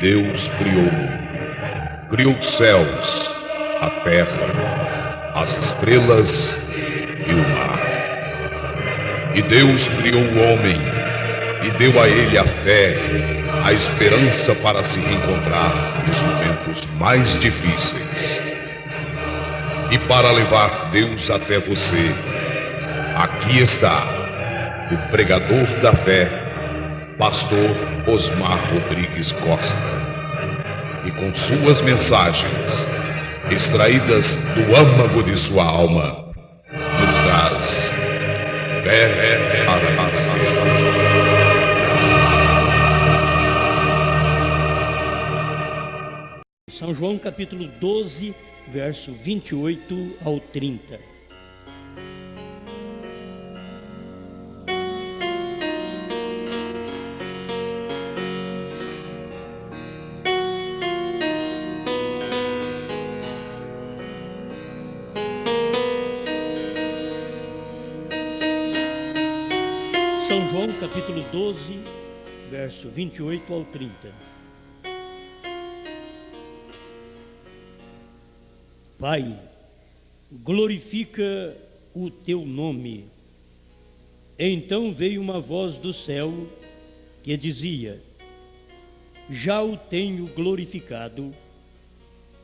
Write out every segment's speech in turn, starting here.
Deus criou os céus, a terra, as estrelas e o mar. E Deus criou o homem e deu a ele a fé, a esperança para se reencontrar nos momentos mais difíceis. E para levar Deus até você, aqui está o pregador da fé, Pastor Osmar Rodrigues Costa, e com suas mensagens, extraídas do âmago de sua alma, nos traz fé para a São João capítulo 12, verso 28 ao 30. São João capítulo 12, verso 28 ao 30. Pai, glorifica o teu nome. Então veio uma voz do céu que dizia: já o tenho glorificado,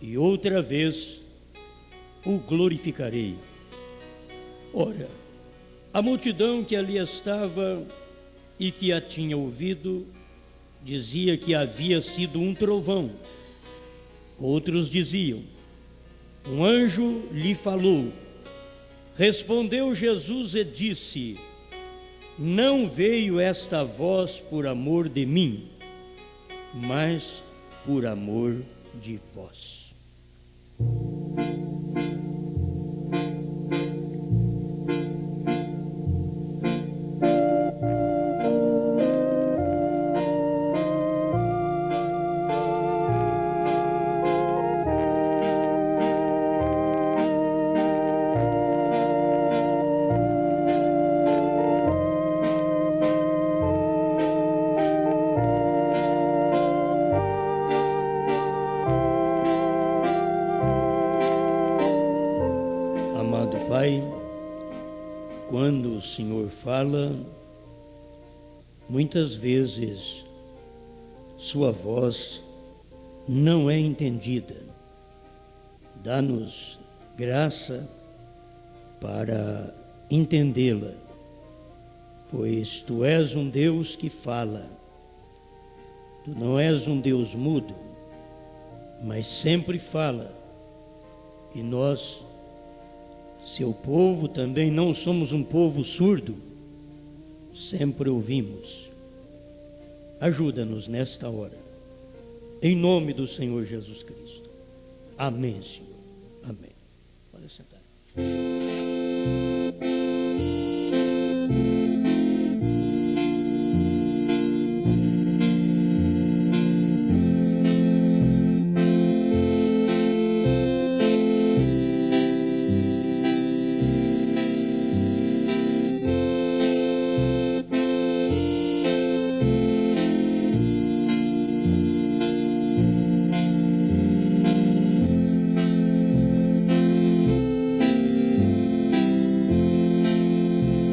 e outra vez o glorificarei. Ora, a multidão que ali estava e que a tinha ouvido dizia que havia sido um trovão. Outros diziam: um anjo lhe falou. Respondeu Jesus e disse: não veio esta voz por amor de mim, mas por amor de vós. Pai, quando o Senhor fala, muitas vezes sua voz não é entendida. Dá-nos graça para entendê-la, pois Tu és um Deus que fala. Tu não és um Deus mudo, mas sempre fala. E nós, seu povo, também não somos um povo surdo, sempre ouvimos. Ajuda-nos nesta hora, em nome do Senhor Jesus Cristo. Amém, Senhor. Amém. Pode sentar.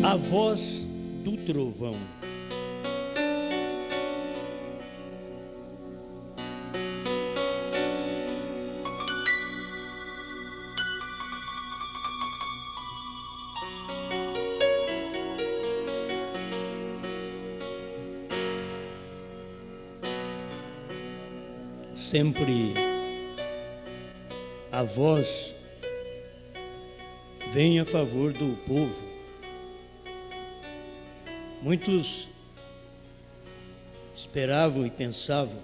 A voz do trovão. Sempre a voz vem a favor do povo. Muitos esperavam e pensavam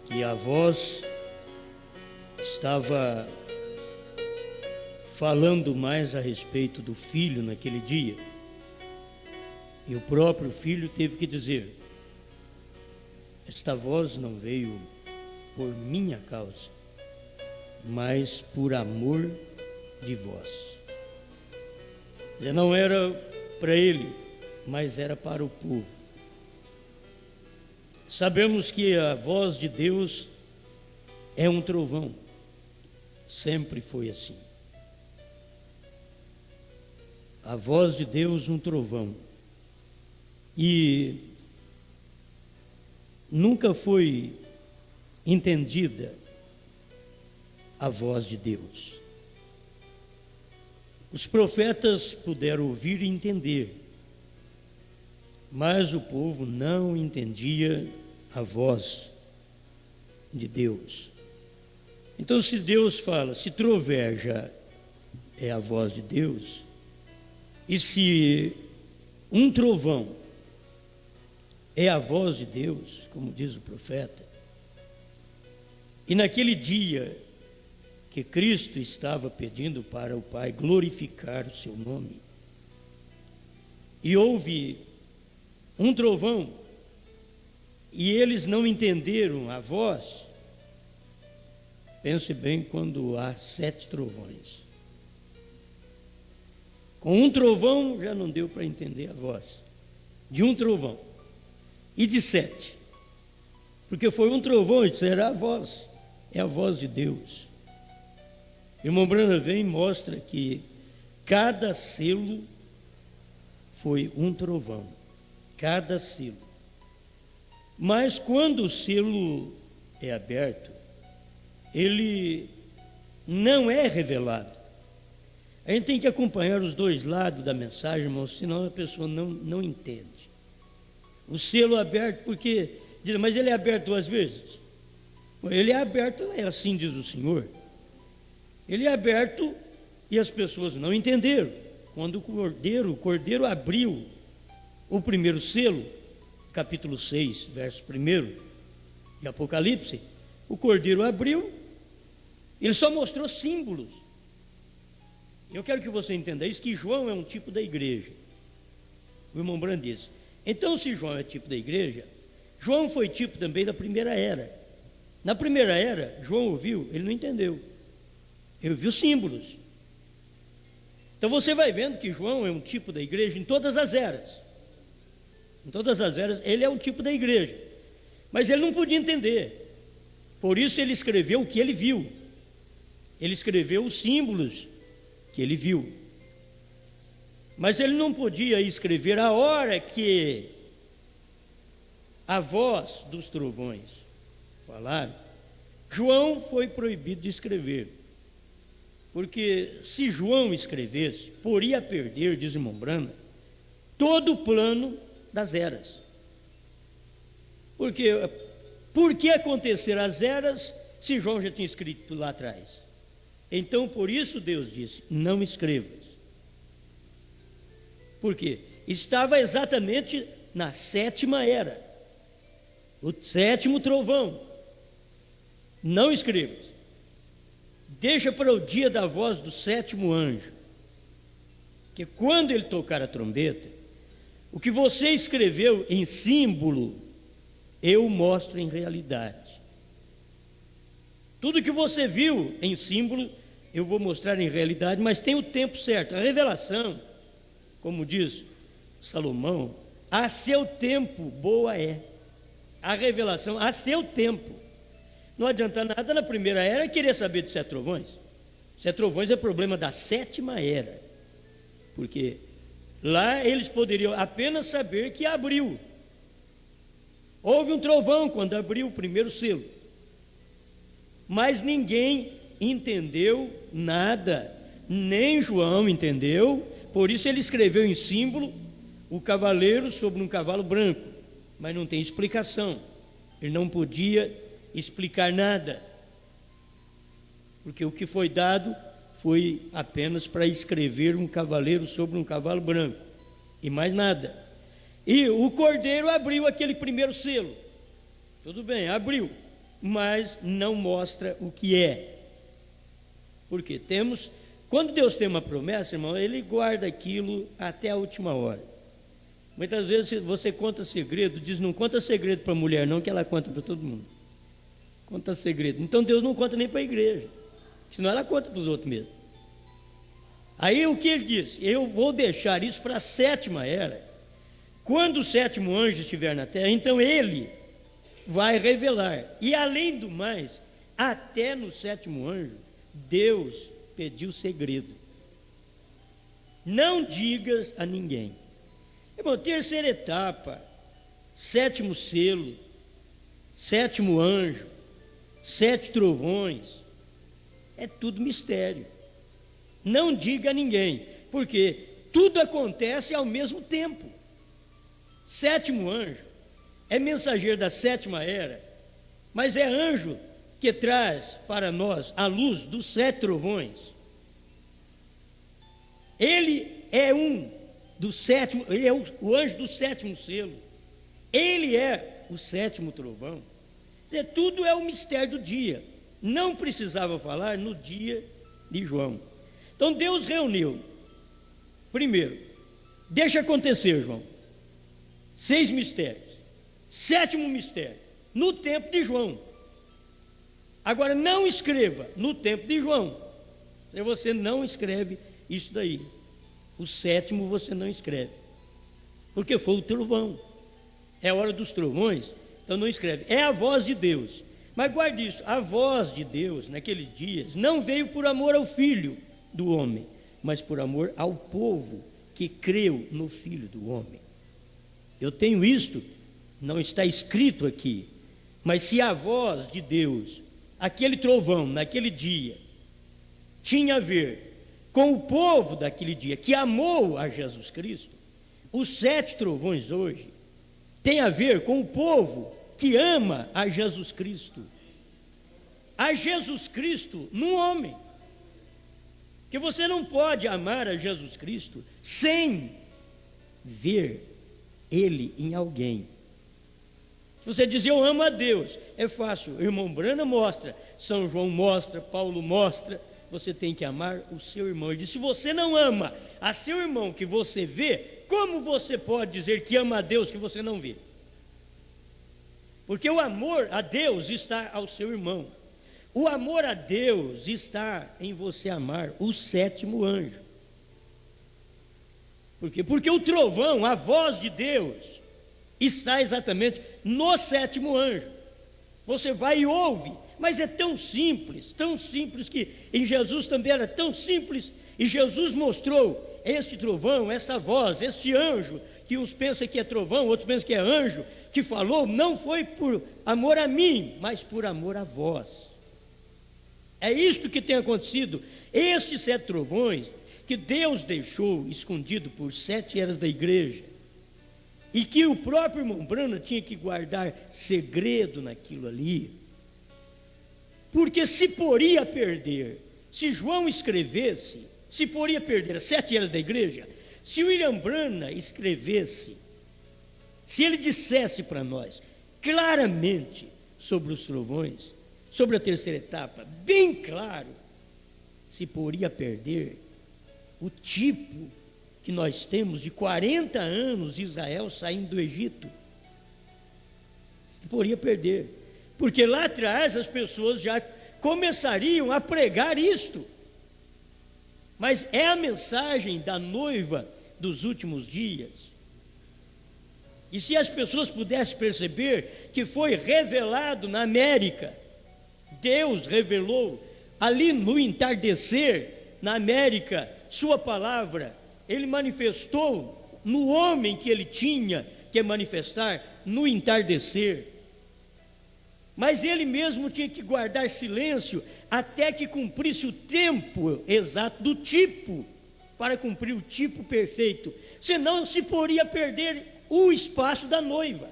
que a voz estava falando mais a respeito do filho naquele dia. E o próprio filho teve que dizer: esta voz não veio por minha causa, mas por amor de vós. Já não era para ele, mas era para o povo. Sabemos que a voz de Deus é um trovão, sempre foi assim. A voz de Deus, um trovão. E nunca foi entendida a voz de Deus. Os profetas puderam ouvir e entender, mas o povo não entendia a voz de Deus. Então, se Deus fala, se troveja é a voz de Deus, e se um trovão é a voz de Deus, como diz o profeta, e naquele dia que Cristo estava pedindo para o Pai glorificar o seu nome, e houve um trovão, e eles não entenderam a voz, pense bem quando há 7 trovões. Com um trovão já não deu para entender a voz, de um trovão, e de 7, porque foi um trovão, e será a voz, é a voz de Deus. Irmão Branham vem e mostra que cada selo foi um trovão, cada selo. Mas quando o selo é aberto, ele não é revelado. A gente tem que acompanhar os dois lados da mensagem, irmãos, senão a pessoa não entende. O selo aberto, porque diz, mas ele é aberto 2 vezes? Ele é aberto, é assim diz o Senhor. Ele é aberto e as pessoas não entenderam. Quando o cordeiro abriu o primeiro selo, capítulo 6, verso 1 de Apocalipse, o cordeiro abriu, ele só mostrou símbolos. Eu quero que você entenda isso, que João é um tipo da igreja. O irmão Branham disse, então se João é tipo da igreja, João foi tipo também da primeira era. Na primeira era, João ouviu, ele não entendeu. Ele viu símbolos. Então você vai vendo que João é um tipo da igreja em todas as eras. Em todas as eras, ele é um tipo da igreja. Mas ele não podia entender. Por isso ele escreveu o que ele viu. Ele escreveu os símbolos que ele viu. Mas ele não podia escrever a hora que a voz dos trovões falaram. João foi proibido de escrever. Porque se João escrevesse, poria perder, diz o irmão Branham, todo o plano das eras. Por que acontecer as eras se João já tinha escrito lá atrás? Então, por isso Deus disse, não escrevas. Por quê? Estava exatamente na 7ª era, o 7º trovão. Não escrevas. Deixa para o dia da voz do 7º anjo, que quando ele tocar a trombeta, o que você escreveu em símbolo, eu mostro em realidade. Tudo que você viu em símbolo, eu vou mostrar em realidade, mas tem o tempo certo. A revelação, como diz Salomão, a seu tempo boa é. A revelação, a seu tempo. Não adianta nada na primeira era querer saber de 7 trovões. 7 trovões é problema da 7ª era. Porque lá eles poderiam apenas saber que abriu. Houve um trovão quando abriu o primeiro selo. Mas ninguém entendeu nada. Nem João entendeu. Por isso ele escreveu em símbolo o cavaleiro sobre um cavalo branco. Mas não tem explicação. Ele não podia explicar nada, porque o que foi dado foi apenas para escrever um cavaleiro sobre um cavalo branco, e mais nada. E o cordeiro abriu aquele primeiro selo, tudo bem, abriu, mas não mostra o que é. Porque quando Deus tem uma promessa, irmão, Ele guarda aquilo até a última hora. Muitas vezes você conta segredo, diz, não conta segredo para a mulher não, que ela conta para todo mundo. Conta segredo. Então Deus não conta nem para a igreja, senão ela conta para os outros mesmo. Aí o que ele diz? Eu vou deixar isso para a 7ª era. Quando o 7º anjo estiver na terra, então ele vai revelar. E além do mais, até no sétimo anjo, Deus pediu segredo. Não digas a ninguém. Irmão, terceira etapa, sétimo selo, sétimo anjo, 7 trovões, é tudo mistério. Não diga a ninguém, porque tudo acontece ao mesmo tempo. Sétimo anjo é mensageiro da sétima era, mas é anjo que traz para nós a luz dos 7 trovões. Ele é ele é o anjo do sétimo selo. Ele é o sétimo trovão. Tudo é o mistério do dia. Não precisava falar no dia de João. Então Deus reuniu. Primeiro, deixa acontecer, João. 6 mistérios. 7º mistério, no tempo de João. Agora não escreva no tempo de João. Se você não escreve isso daí. O 7º você não escreve. Porque foi o trovão. É a hora dos trovões, então não escreve. É a voz de Deus. Mas guarde isso, a voz de Deus naqueles dias não veio por amor ao Filho do homem, mas por amor ao povo que creu no Filho do homem. Eu tenho isto, não está escrito aqui, mas se a voz de Deus, aquele trovão naquele dia, tinha a ver com o povo daquele dia que amou a Jesus Cristo, os 7 trovões hoje tem a ver com o povo que ama a Jesus Cristo. A Jesus Cristo num homem. Que você não pode amar a Jesus Cristo sem ver Ele em alguém. Se você diz, eu amo a Deus, é fácil. O irmão Brana mostra, São João mostra, Paulo mostra. Você tem que amar o seu irmão. Ele diz, se você não ama a seu irmão que você vê, como você pode dizer que ama a Deus que você não vê? Porque o amor a Deus está ao seu irmão. O amor a Deus está em você amar o 7º anjo. Por quê? Porque o trovão, a voz de Deus, está exatamente no 7º anjo. Você vai e ouve, mas é tão simples que em Jesus também era tão simples, e Jesus mostrou este trovão, esta voz, este anjo, que uns pensam que é trovão, outros pensam que é anjo, que falou, não foi por amor a mim, mas por amor a vós. É isto que tem acontecido. Estes 7 trovões que Deus deixou escondido por 7 eras da igreja, e que o próprio irmão Brana tinha que guardar segredo naquilo ali, porque se poria perder, se João escrevesse, se poria perder as 7 eras da igreja, se William Brana escrevesse, se ele dissesse para nós claramente sobre os trovões, sobre a terceira etapa, bem claro, se poria perder o tipo que nós temos de 40 anos Israel saindo do Egito. Se poria perder, porque lá atrás as pessoas já começariam a pregar isto. Mas é a mensagem da noiva dos últimos dias. E se as pessoas pudessem perceber que foi revelado na América, Deus revelou ali no entardecer, na América, sua palavra, Ele manifestou no homem que Ele tinha que manifestar no entardecer. Mas Ele mesmo tinha que guardar silêncio até que cumprisse o tempo exato do tipo, para cumprir o tipo perfeito, senão se poria perder o espaço da noiva.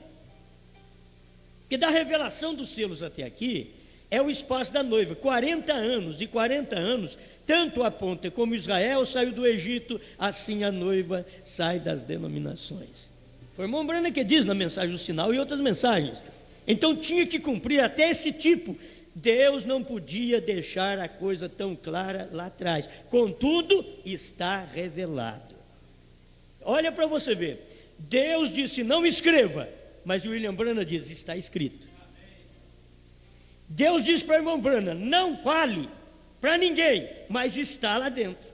Porque da revelação dos selos até aqui, é o espaço da noiva, 40 anos, e 40 anos, tanto aponta como Israel saiu do Egito, assim a noiva sai das denominações. Foi irmão Brana que diz na mensagem do sinal e outras mensagens. Então tinha que cumprir até esse tipo. Deus não podia deixar a coisa tão clara lá atrás. Contudo, está revelado. Olha para você ver. Deus disse, não escreva. Mas o William Brana diz, está escrito. Deus disse para o irmão Brana, não fale para ninguém, mas está lá dentro.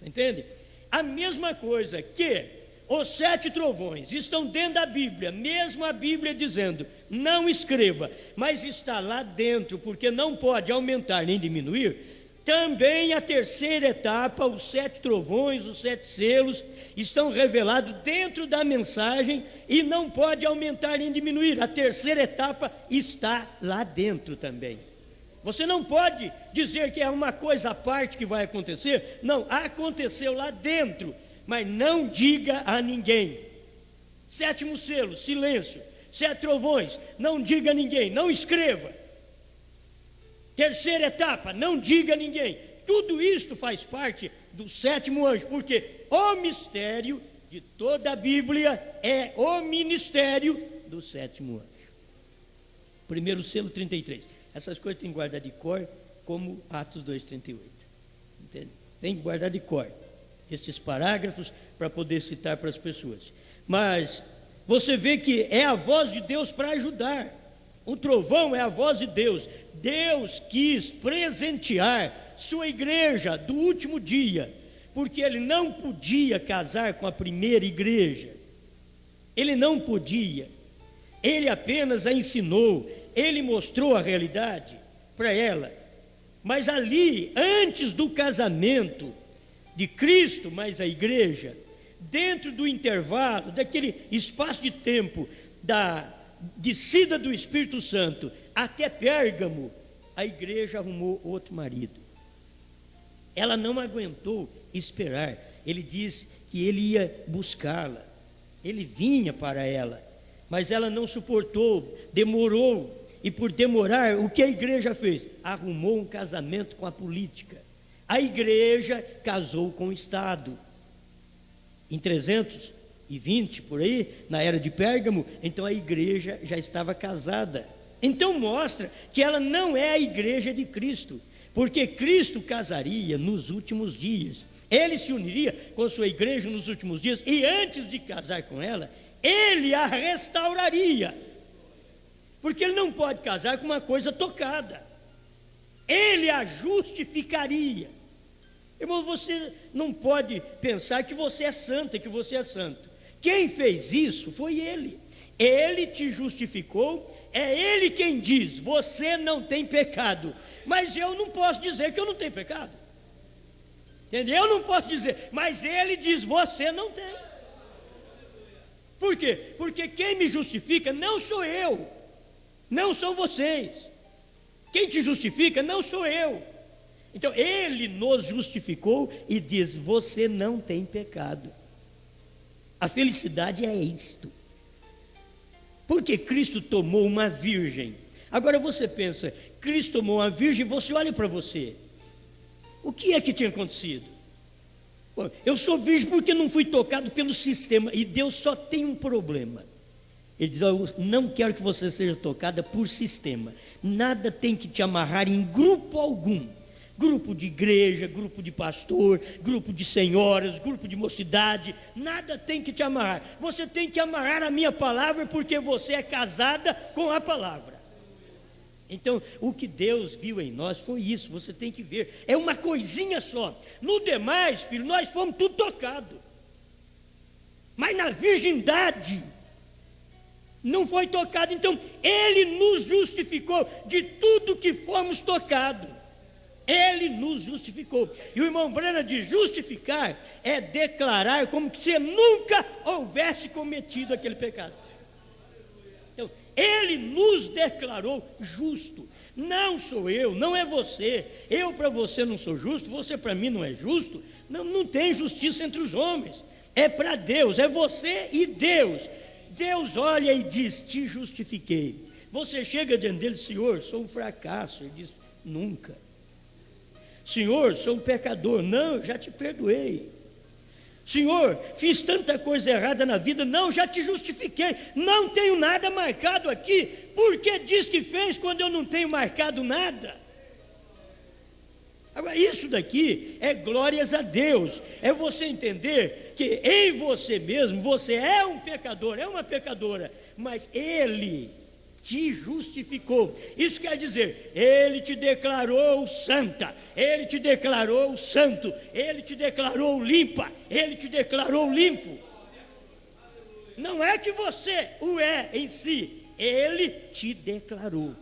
Entende? A mesma coisa que os 7 trovões estão dentro da Bíblia, mesmo a Bíblia dizendo, não escreva, mas está lá dentro, porque não pode aumentar nem diminuir. Também a terceira etapa, os 7 trovões, os 7 selos, estão revelados dentro da mensagem e não pode aumentar nem diminuir. A terceira etapa está lá dentro também. Você não pode dizer que é uma coisa à parte que vai acontecer. Não, aconteceu lá dentro, mas não diga a ninguém. 7º selo, silêncio. 7 trovões, não diga a ninguém, não escreva. Terceira etapa, não diga a ninguém. Tudo isto faz parte do 7º anjo, porque o mistério de toda a Bíblia é o ministério do 7º anjo. Primeiro selo, 33. Essas coisas tem que guardar de cor, como Atos 2,38. Entende? Tem que guardar de cor estes parágrafos para poder citar para as pessoas. Mas você vê que é a voz de Deus para ajudar. O trovão é a voz de Deus. Deus quis presentear sua igreja do último dia, porque ele não podia casar com a primeira igreja. Ele não podia. Ele apenas a ensinou, ele mostrou a realidade para ela. Mas ali, antes do casamento de Cristo mais a igreja, dentro do intervalo, daquele espaço de tempo da descida do Espírito Santo até Pérgamo, a igreja arrumou outro marido. Ela não aguentou esperar. Ele disse que ele ia buscá-la, ele vinha para ela, mas ela não suportou, demorou. E por demorar, o que a igreja fez? Arrumou um casamento com a política. A igreja casou com o Estado. Em 320, por aí, na era de Pérgamo, então a igreja já estava casada. Então mostra que ela não é a igreja de Cristo, porque Cristo casaria nos últimos dias. Ele se uniria com a sua igreja nos últimos dias, e antes de casar com ela, ele a restauraria. Porque ele não pode casar com uma coisa tocada. Ele a justificaria. Irmão, você não pode pensar que você é santa, que você é santo. Quem fez isso foi ele. Ele te justificou, é ele quem diz, você não tem pecado. Mas eu não posso dizer que eu não tenho pecado. Entendeu? Eu não posso dizer, mas ele diz, você não tem. Por quê? Porque quem me justifica não sou eu, não são vocês. Quem te justifica não sou eu. Então ele nos justificou e diz, você não tem pecado. A felicidade é isto. Porque Cristo tomou uma virgem. Agora você pensa, Cristo tomou uma virgem, você olha para você. O que é que tinha acontecido? Bom, eu sou virgem porque não fui tocado pelo sistema. E Deus só tem um problema. Ele diz, eu não quero que você seja tocada por sistema. Nada tem que te amarrar em grupo algum. Grupo de igreja, grupo de pastor, grupo de senhoras, grupo de mocidade. Nada tem que te amarrar. Você tem que amarrar a minha palavra, porque você é casada com a palavra. Então, o que Deus viu em nós foi isso, você tem que ver. É uma coisinha só. No demais, filho, nós fomos tudo tocados. Mas na virgindade não foi tocado. Então, ele nos justificou de tudo que fomos tocados. Ele nos justificou. E o irmão Branham diz, justificar é declarar como se nunca houvesse cometido aquele pecado. Então, ele nos declarou justo. Não sou eu, não é você. Eu para você não sou justo, você para mim não é justo. Não tem justiça entre os homens. É para Deus, é você e Deus. Deus olha e diz, te justifiquei. Você chega diante dele, Senhor, sou um fracasso. Ele diz, nunca. Senhor, sou um pecador. Não, já te perdoei. Senhor, fiz tanta coisa errada na vida. Não, já te justifiquei. Não tenho nada marcado aqui. Por que diz que fez quando eu não tenho marcado nada? Agora, isso daqui é glórias a Deus. É você entender que em você mesmo, você é um pecador, é uma pecadora, mas Ele te justificou. Isso quer dizer, Ele te declarou santa, Ele te declarou santo, Ele te declarou limpa, Ele te declarou limpo. Não é que você o é em si, ele te declarou.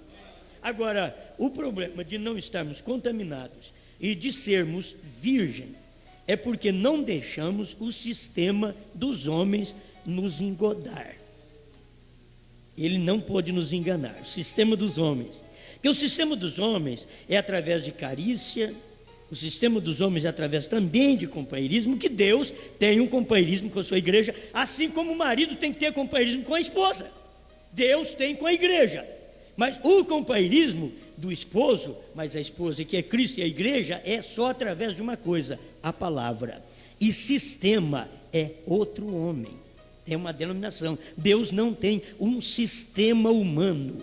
Agora, o problema de não estarmos contaminados e de sermos virgem é porque não deixamos o sistema dos homens nos engodar. Ele não pode nos enganar, o sistema dos homens. Porque o sistema dos homens é através de carícia, o sistema dos homens é através também de companheirismo, que Deus tem um companheirismo com a sua igreja, assim como o marido tem que ter companheirismo com a esposa. Deus tem com a igreja. Mas o companheirismo do esposo, mas a esposa que é Cristo e a igreja, é só através de uma coisa, a palavra. E sistema é outro homem, é uma denominação. Deus não tem um sistema humano.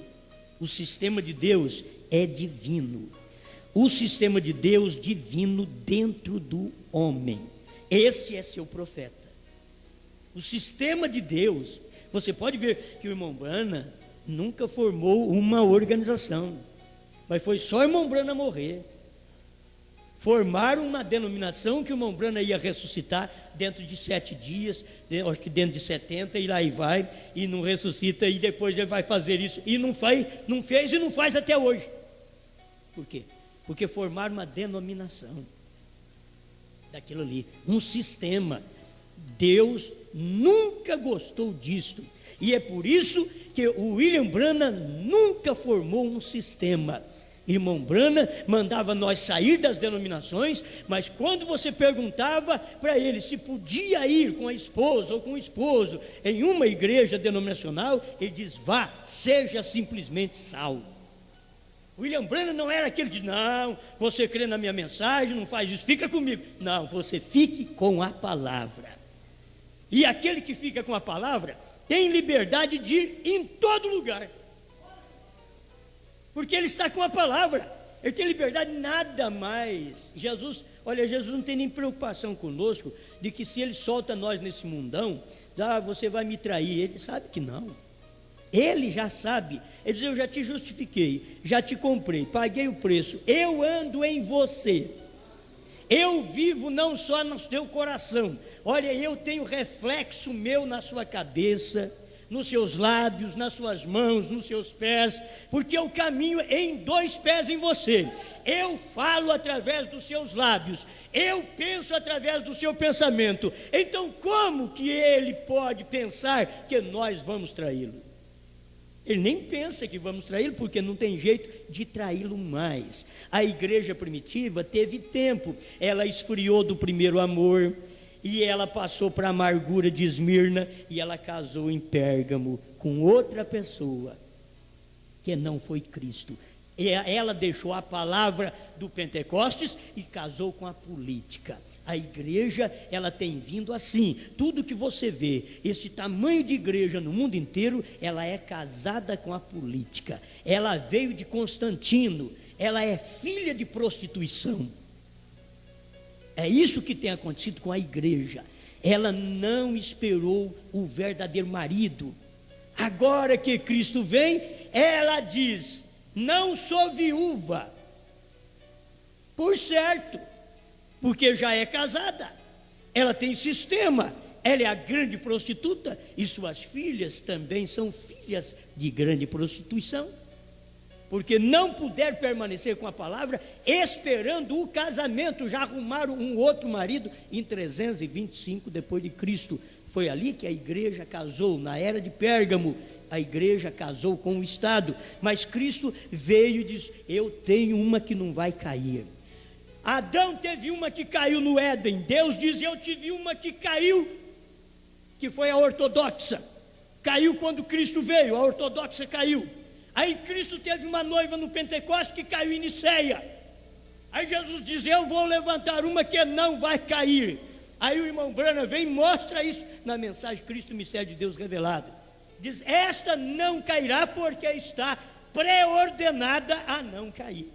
O sistema de Deus é divino. O sistema de Deus divino dentro do homem. Esse é seu profeta. O sistema de Deus, você pode ver que o irmão Brana nunca formou uma organização, mas foi só o irmão Brana morrer. Formaram uma denominação que o irmão Brana ia ressuscitar dentro de 7 dias, acho que dentro de 70, e lá e vai, e não ressuscita, e depois ele vai fazer isso, e não fez e não faz até hoje. Por quê? Porque formaram uma denominação daquilo ali, um sistema. Deus nunca gostou disto, e é por isso que o William Branham nunca formou um sistema. Irmão Branham mandava nós sair das denominações, mas quando você perguntava para ele se podia ir com a esposa ou com o esposo em uma igreja denominacional, ele diz: vá, seja simplesmente salvo. William Branham não era aquele que diz: não, você crê na minha mensagem, não faz isso, fica comigo. Não, você fique com a palavra. E aquele que fica com a palavra tem liberdade de ir em todo lugar, porque ele está com a palavra, ele tem liberdade, nada mais. Jesus não tem nem preocupação conosco, de que se ele solta nós nesse mundão, você vai me trair. Ele sabe que não, ele já sabe. Ele diz: eu já te justifiquei, já te comprei, paguei o preço, eu ando em você, eu vivo não só no teu coração, olha, eu tenho reflexo meu na sua cabeça, nos seus lábios, nas suas mãos, nos seus pés, porque eu caminho em 2 pés em você. Eu falo através dos seus lábios, eu penso através do seu pensamento. Então como que ele pode pensar que nós vamos traí-lo? Ele nem pensa que vamos traí-lo, porque não tem jeito de traí-lo mais. A igreja primitiva teve tempo, ela esfriou do primeiro amor, e ela passou para a amargura de Esmirna, e ela casou em Pérgamo com outra pessoa, que não foi Cristo. Ela deixou a palavra do Pentecostes e casou com a política. A igreja, ela tem vindo assim. Tudo que você vê, esse tamanho de igreja no mundo inteiro, ela é casada com a política. Ela veio de Constantino, ela é filha de prostituição. É isso que tem acontecido com a igreja. Ela não esperou o verdadeiro marido. Agora que Cristo vem, ela diz: não sou viúva, por certo, porque já é casada. Ela tem sistema, ela é a grande prostituta, e suas filhas também são filhas de grande prostituição, porque não puder permanecer com a palavra, esperando o casamento. Já arrumaram um outro marido em 325 depois de Cristo. Foi ali que a igreja casou, na era de Pérgamo. A igreja casou com o Estado, mas Cristo veio e disse: eu tenho uma que não vai cair. Adão teve uma que caiu no Éden. Deus diz: eu tive uma que caiu, que foi a ortodoxa. Caiu quando Cristo veio, a ortodoxa caiu. Aí Cristo teve uma noiva no Pentecostes que caiu em Niceia. Aí Jesus diz: eu vou levantar uma que não vai cair. Aí o irmão Branham vem e mostra isso na mensagem Cristo, o mistério de Deus revelado. Diz: esta não cairá porque está pré-ordenada a não cair.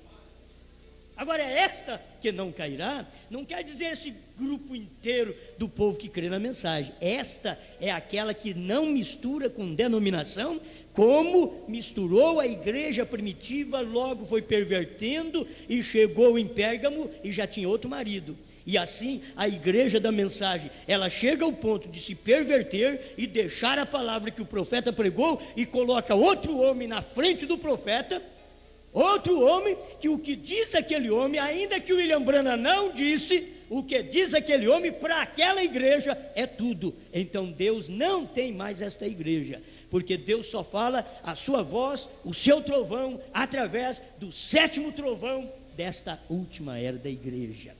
Agora, esta que não cairá, não quer dizer esse grupo inteiro do povo que crê na mensagem. Esta é aquela que não mistura com denominação, como misturou a igreja primitiva, logo foi pervertendo e chegou em Pérgamo e já tinha outro marido. E assim a igreja da mensagem, ela chega ao ponto de se perverter e deixar a palavra que o profeta pregou e coloca outro homem na frente do profeta, outro homem que o que diz aquele homem, ainda que o William Branham não disse, o que diz aquele homem para aquela igreja é tudo. Então Deus não tem mais esta igreja, porque Deus só fala a sua voz, o seu trovão, através do 7º trovão desta última era da igreja.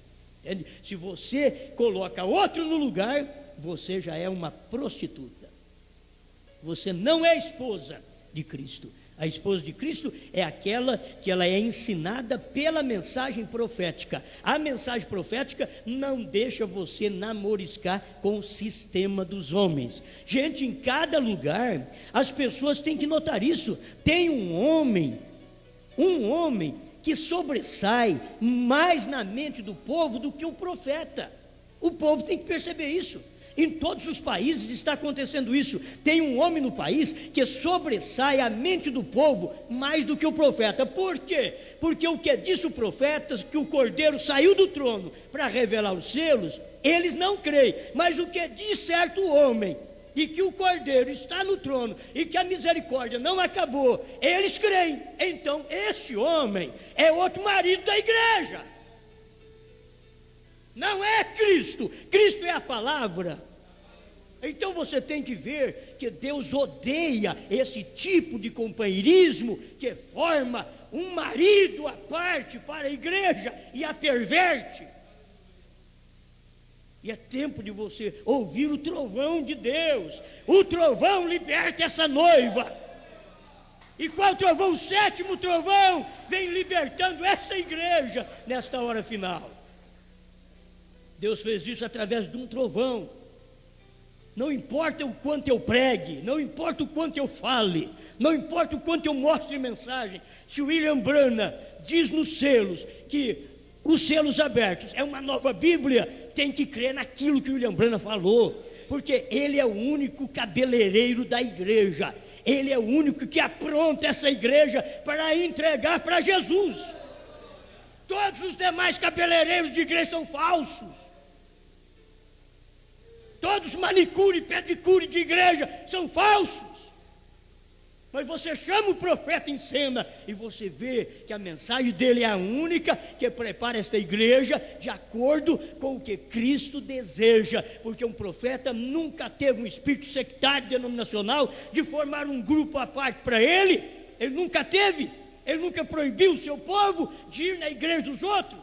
Entende? Se você coloca outro no lugar, você já é uma prostituta. Você não é esposa de Cristo. A esposa de Cristo é aquela que ela é ensinada pela mensagem profética. A mensagem profética não deixa você namoriscar com o sistema dos homens. Gente, em cada lugar, as pessoas têm que notar isso. Tem um homem que sobressai mais na mente do povo do que o profeta. O povo tem que perceber isso. Em todos os países está acontecendo isso. Tem um homem no país que sobressai a mente do povo mais do que o profeta. Por quê? Porque o que disse o profeta, que o cordeiro saiu do trono para revelar os selos, eles não creem. Mas o que diz certo homem, e que o cordeiro está no trono, e que a misericórdia não acabou, eles creem. Então esse homem é outro marido da igreja. Não é Cristo. Cristo é a palavra. Então você tem que ver que Deus odeia esse tipo de companheirismo que forma um marido à parte para a igreja e a perverte. E é tempo de você ouvir o trovão de Deus. O trovão liberta essa noiva. E qual trovão? O 7º trovão vem libertando essa igreja nesta hora final. Deus fez isso através de um trovão. Não importa o quanto eu pregue, não importa o quanto eu fale, não importa o quanto eu mostre mensagem. Se o William Branham diz nos selos que os selos abertos é uma nova Bíblia, tem que crer naquilo que o William Branham falou, porque ele é o único cabeleireiro da igreja. Ele é o único que apronta essa igreja para entregar para Jesus. Todos os demais cabeleireiros de igreja são falsos. Todos os manicure e pedicure de igreja são falsos. Mas você chama o profeta em cena e você vê que a mensagem dele é a única que prepara esta igreja de acordo com o que Cristo deseja. Porque um profeta nunca teve um espírito sectário denominacional de formar um grupo à parte para ele. Ele nunca teve. Ele nunca proibiu o seu povo de ir na igreja dos outros.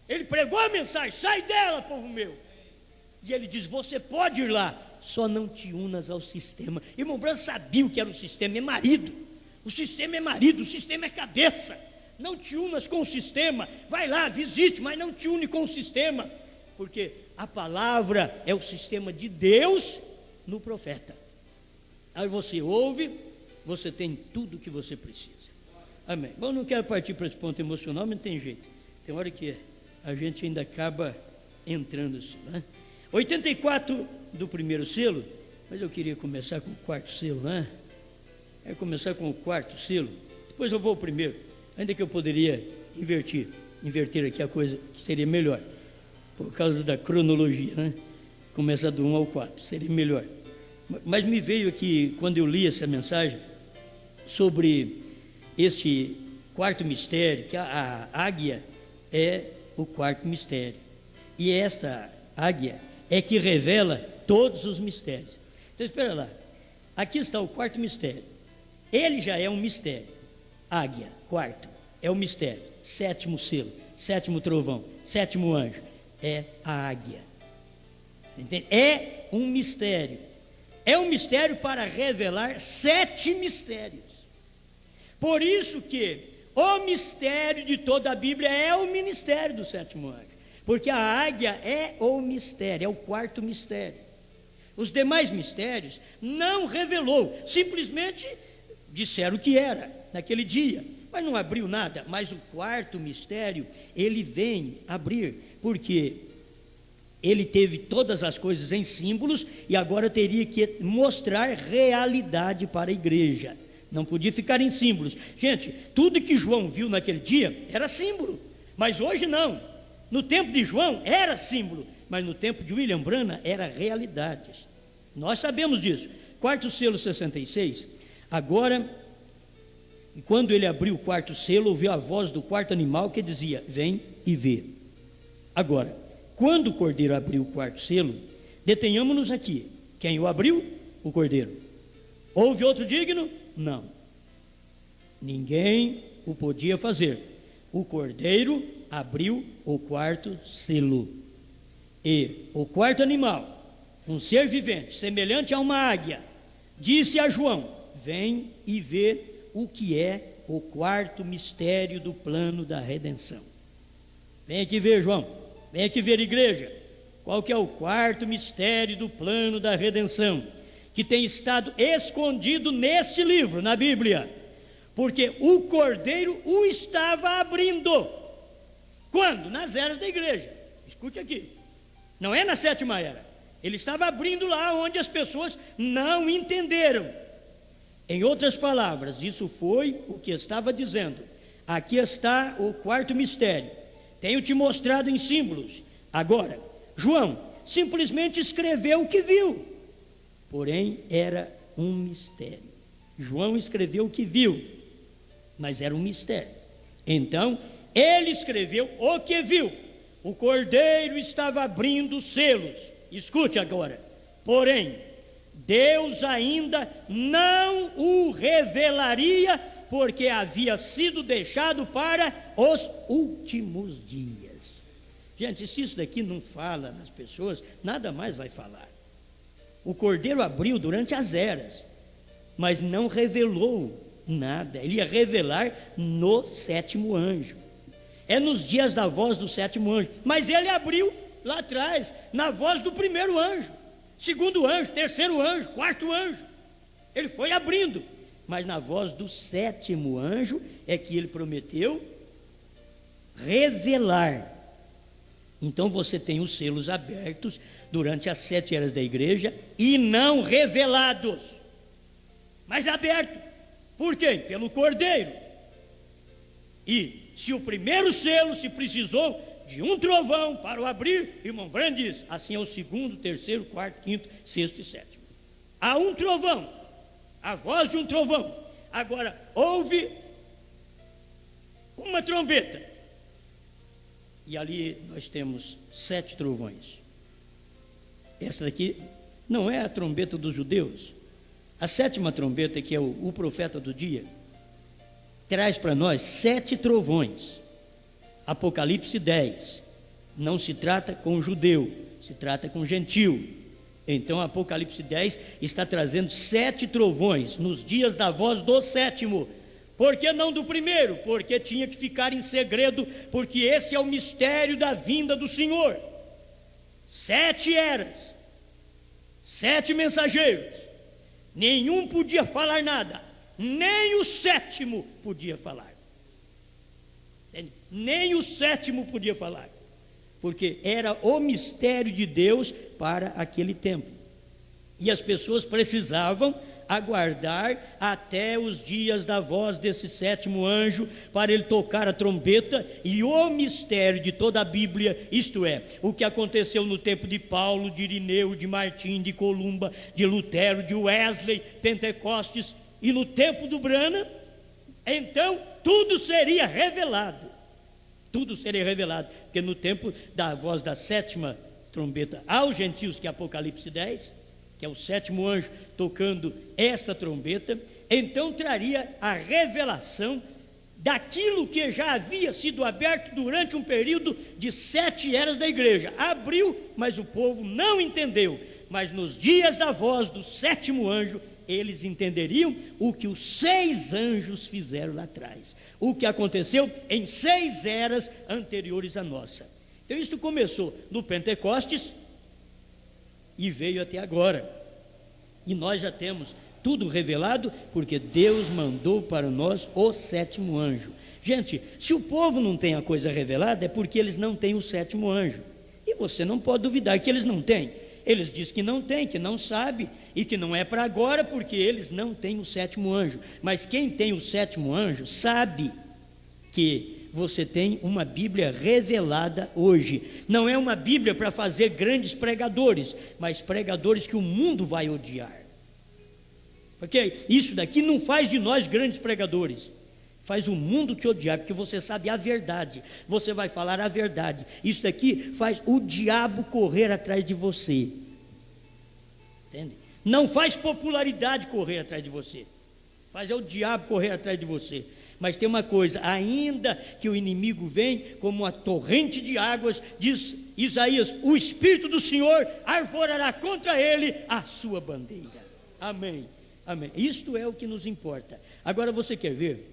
Ele pregou a mensagem: sai dela, povo meu. E ele diz: você pode ir lá, só não te unas ao sistema. Irmão Branham sabia o que era o sistema, é marido. O sistema é marido, o sistema é cabeça. Não te unas com o sistema. Vai lá, visite, mas não te une com o sistema. Porque a palavra é o sistema de Deus no profeta. Aí você ouve, você tem tudo o que você precisa. Amém. Bom, não quero partir para esse ponto emocional, mas não tem jeito. Tem hora que a gente ainda acaba entrando assim, né? 84 do primeiro selo, mas eu queria começar com o 4º selo, né? É começar com o 4º selo, depois eu vou ao primeiro, ainda que eu poderia inverter aqui a coisa, que seria melhor, por causa da cronologia, né? Começar do 1 ao 4, seria melhor. Mas me veio aqui, quando eu li essa mensagem, sobre este 4º mistério, que a águia é o 4º mistério, e esta águia é que revela todos os mistérios. Então espera lá, aqui está o 4º mistério, ele já é um mistério. Águia, 4º, é o mistério. 7º selo, 7º trovão, 7º anjo, é a águia. Entende? É um mistério. É um mistério para revelar 7 mistérios. Por isso que o mistério de toda a Bíblia é o ministério do 7º anjo. Porque a águia é o mistério, é o 4º mistério. Os demais mistérios não revelou, simplesmente disseram que era naquele dia, mas não abriu nada. Mas o 4º mistério, ele vem abrir, porque ele teve todas as coisas em símbolos e agora teria que mostrar realidade para a igreja. Não podia ficar em símbolos. Gente, tudo que João viu naquele dia era símbolo, mas hoje não. No tempo de João era símbolo, mas no tempo de William Branham era realidade. Nós sabemos disso. Quarto selo 66. Agora, quando ele abriu o quarto selo, ouviu a voz do quarto animal que dizia: vem e vê. Agora, quando o cordeiro abriu o quarto selo, detenhamos-nos aqui. Quem o abriu? O cordeiro. Houve outro digno? Não. Ninguém o podia fazer. O cordeiro abriu o quarto selo. E o quarto animal, um ser vivente, semelhante a uma águia, disse a João: vem e vê o que é o quarto mistério do plano da redenção. Vem aqui ver, João. Vem aqui ver, igreja. Qual que é o quarto mistério do plano da redenção, que tem estado escondido neste livro, na Bíblia, porque o cordeiro o estava abrindo. Quando? Nas eras da igreja. Escute aqui, não é na sétima era. Ele estava abrindo lá onde as pessoas não entenderam. Em outras palavras, isso foi o que estava dizendo: aqui está o quarto mistério, tenho te mostrado em símbolos. Agora, João simplesmente escreveu o que viu, porém era um mistério. João escreveu o que viu, mas era um mistério. Então, ele escreveu o que viu. O cordeiro estava abrindo os selos. Escute agora. Porém, Deus ainda não o revelaria, porque havia sido deixado para os últimos dias. Gente, se isso daqui não fala nas pessoas, nada mais vai falar. O cordeiro abriu durante as eras, mas não revelou nada. Ele ia revelar no sétimo anjo. É nos dias da voz do sétimo anjo. Mas ele abriu lá atrás, na voz do primeiro anjo, segundo anjo, terceiro anjo, quarto anjo. Ele foi abrindo, mas na voz do sétimo anjo é que ele prometeu revelar. Então você tem os selos abertos durante as 7 eras da igreja e não revelados, mas abertos. Por quê? Pelo cordeiro. E se o primeiro selo se precisou de um trovão para o abrir, irmão Branham diz, assim é o segundo, terceiro, quarto, quinto, sexto e sétimo. Há um trovão, a voz de um trovão. Agora, houve uma trombeta. E ali nós temos 7 trovões. Essa daqui não é a trombeta dos judeus. A 7ª trombeta, que é o profeta do dia, traz para nós 7 trovões. Apocalipse 10. Não se trata com judeu, se trata com gentil. Então Apocalipse 10 está trazendo 7 trovões nos dias da voz do sétimo. Por que não do primeiro? Porque tinha que ficar em segredo, porque esse é o mistério da vinda do Senhor. 7 eras, 7 mensageiros, nenhum podia falar nada, nem o sétimo podia falar. Nem o sétimo podia falar, porque era o mistério de Deus para aquele tempo. E as pessoas precisavam aguardar até os dias da voz desse 7º anjo, para ele tocar a trombeta. E o mistério de toda a Bíblia, isto é, o que aconteceu no tempo de Paulo, de Irineu, de Martim, de Columba, de Lutero, de Wesley, Pentecostes, e no tempo do Branham, então tudo seria revelado. Tudo seria revelado, porque no tempo da voz da 7ª trombeta aos gentios, que é Apocalipse 10, que é o 7º anjo tocando esta trombeta, então traria a revelação daquilo que já havia sido aberto durante um período de 7 eras da igreja. Abriu, mas o povo não entendeu. Mas nos dias da voz do 7º anjo, eles entenderiam o que os 6 anjos fizeram lá atrás, o que aconteceu em 6 eras anteriores à nossa. Então isso começou no Pentecostes e veio até agora, e nós já temos tudo revelado, porque Deus mandou para nós o 7º anjo. Gente, se o povo não tem a coisa revelada, é porque eles não têm o 7º anjo, e você não pode duvidar que eles não têm. Eles dizem que não tem, que não sabe, e que não é para agora, porque eles não têm o 7º anjo. Mas quem tem o 7º anjo sabe que você tem uma Bíblia revelada hoje. Não é uma Bíblia para fazer grandes pregadores, mas pregadores que o mundo vai odiar. Porque isso daqui não faz de nós grandes pregadores, faz o mundo te odiar, porque você sabe a verdade, você vai falar a verdade. Isso daqui faz o diabo correr atrás de você, entende? Não faz popularidade correr atrás de você, faz o diabo correr atrás de você. Mas tem uma coisa, ainda que o inimigo vem como uma torrente de águas, diz Isaías, o Espírito do Senhor arvorará contra ele a sua bandeira. Amém, amém. Isto é o que nos importa. Agora você quer ver?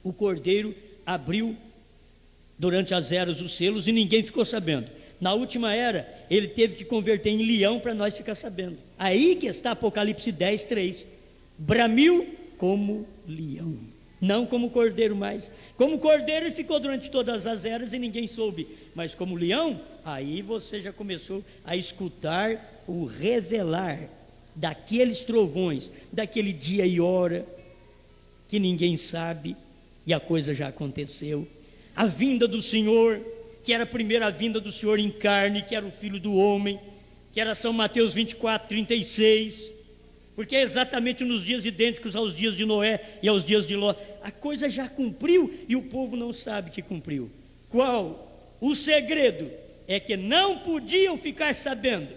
O cordeiro abriu durante as eras os selos e ninguém ficou sabendo. Na última era, ele teve que converter em leão para nós ficar sabendo. Aí que está Apocalipse 10, 3. Bramiu como leão, não como cordeiro mais. Como cordeiro ele ficou durante todas as eras e ninguém soube. Mas como leão, aí você já começou a escutar o revelar daqueles trovões, daquele dia e hora que ninguém sabe. E a coisa já aconteceu. A vinda do Senhor, que era a primeira vinda do Senhor em carne, que era o Filho do Homem, que era São Mateus 24, 36, porque é exatamente nos dias idênticos aos dias de Noé e aos dias de Ló. A coisa já cumpriu e o povo não sabe que cumpriu. Qual? O segredo é que não podiam ficar sabendo,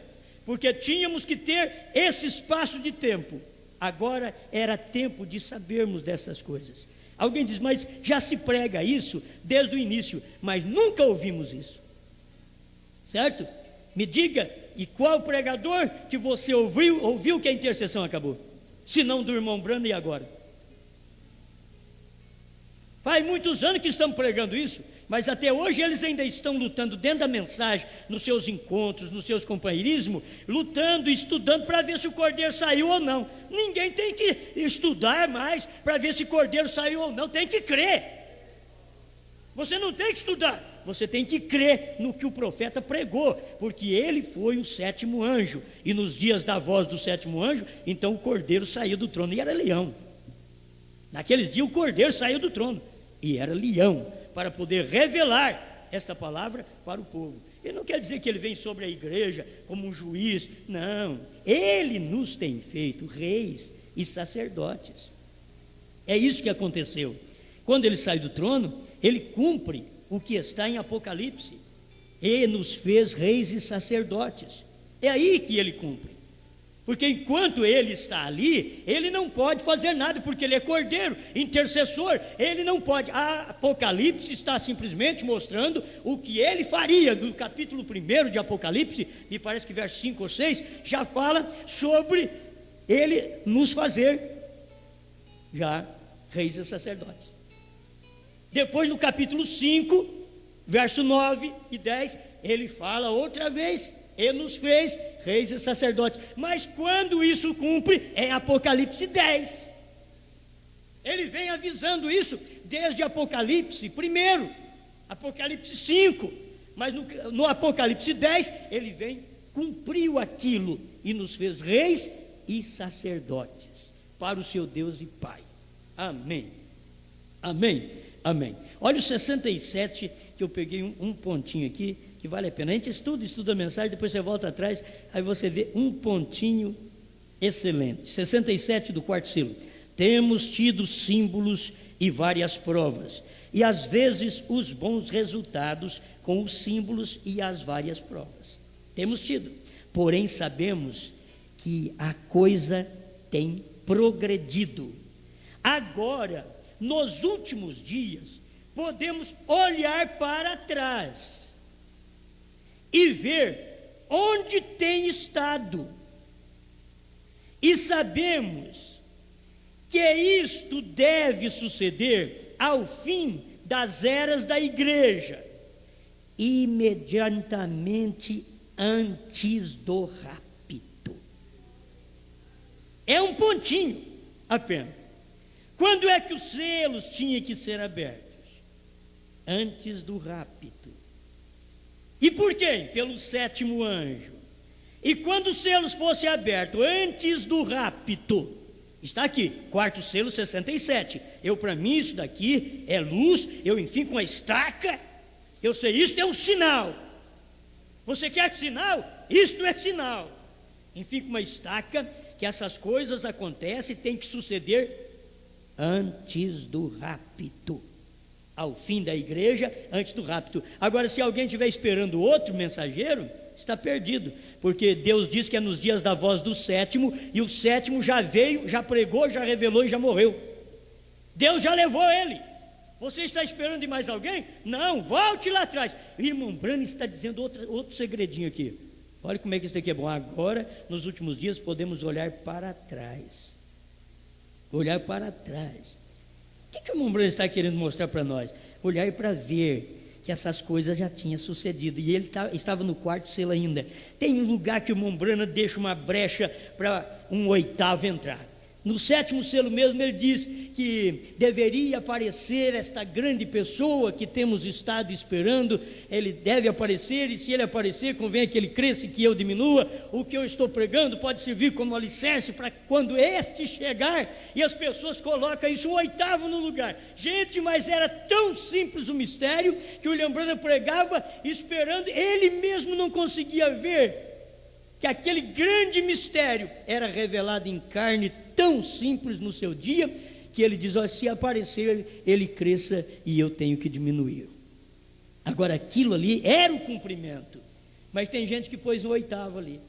porque tínhamos que ter esse espaço de tempo. Agora era tempo de sabermos dessas coisas. Alguém diz, mas já se prega isso desde o início, mas nunca ouvimos isso, certo? Me diga, e qual pregador que você ouviu que a intercessão acabou? Se não do irmão Brano, e agora? Faz muitos anos que estamos pregando isso, mas até hoje eles ainda estão lutando dentro da mensagem, nos seus encontros, nos seus companheirismos, lutando, estudando para ver se o cordeiro saiu ou não. Ninguém tem que estudar mais para ver se o cordeiro saiu ou não, tem que crer. Você não tem que estudar, você tem que crer no que o profeta pregou, porque ele foi o sétimo anjo, e nos dias da voz do sétimo anjo, então o cordeiro saiu do trono e era leão. Naqueles dias o cordeiro saiu do trono e era leão, para poder revelar esta palavra para o povo. E não quer dizer que ele vem sobre a igreja como um juiz, não. Ele nos tem feito reis e sacerdotes. É isso que aconteceu. Quando ele sai do trono, ele cumpre o que está em Apocalipse. Ele nos fez reis e sacerdotes. É aí que ele cumpre. Porque enquanto ele está ali, ele não pode fazer nada, porque ele é cordeiro, intercessor, ele não pode. A Apocalipse está simplesmente mostrando o que ele faria. No capítulo 1 de Apocalipse, me parece que verso 5 ou 6, já fala sobre ele nos fazer já reis e sacerdotes. Depois no capítulo 5, verso 9 e 10, ele fala outra vez, ele nos fez reis e sacerdotes. Mas quando isso cumpre, é Apocalipse 10. Ele vem avisando isso desde Apocalipse 1, Apocalipse 5. Mas no Apocalipse 10, ele vem, cumpriu aquilo e nos fez reis e sacerdotes para o seu Deus e Pai. Amém, amém, amém. Olha o 67, que eu peguei um pontinho aqui, que vale a pena. A gente estuda a mensagem, depois você volta atrás, aí você vê um pontinho excelente. 67 do quarto selo. Temos tido símbolos e várias provas, e às vezes os bons resultados com os símbolos e as várias provas. Temos tido, porém sabemos que a coisa tem progredido. Agora, nos últimos dias, podemos olhar para trás e ver onde tem estado, e sabemos que isto deve suceder ao fim das eras da igreja, imediatamente antes do rapto. É um pontinho apenas. Quando é que os selos tinham que ser abertos? Antes do rapto. E por quem? Pelo sétimo anjo. E quando os selos fossem abertos antes do rapto, Está aqui, quarto selo 67. Para mim isso daqui é luz, eu enfim com a estaca, eu sei, isso é um sinal. Você quer sinal? Isso é sinal. Enfim com uma estaca, que essas coisas acontecem e tem que suceder antes do rapto. Ao fim da igreja, antes do rapto. Agora, se alguém estiver esperando outro mensageiro, está perdido, porque Deus diz que é nos dias da voz do sétimo, e o sétimo já veio, já pregou, já revelou e já morreu. Deus já levou ele. Você está esperando de mais alguém? Não, volte lá atrás. O irmão Branham está dizendo outro segredinho aqui. Olha como é que isso aqui é bom. Agora, nos últimos dias, podemos olhar para trás. Olhar para trás. O que o irmão Branham está querendo mostrar para nós? Olhar para ver que essas coisas já tinham sucedido. E ele estava no quarto selo ainda. Tem um lugar que o irmão Branham deixa uma brecha para um oitavo entrar. No sétimo selo mesmo ele diz que deveria aparecer esta grande pessoa que temos estado esperando. Ele deve aparecer, e se ele aparecer, convém que ele cresça e que eu diminua. O que eu estou pregando pode servir como alicerce para quando este chegar, e as pessoas colocam isso o oitavo no lugar. Gente, mas era tão simples o mistério que o William Branham pregava esperando, ele mesmo não conseguia ver que aquele grande mistério era revelado em carne, tão simples no seu dia, que ele diz: ó, se aparecer, ele cresça e eu tenho que diminuir. Agora, aquilo ali era o cumprimento, mas tem gente que pôs um oitavo ali,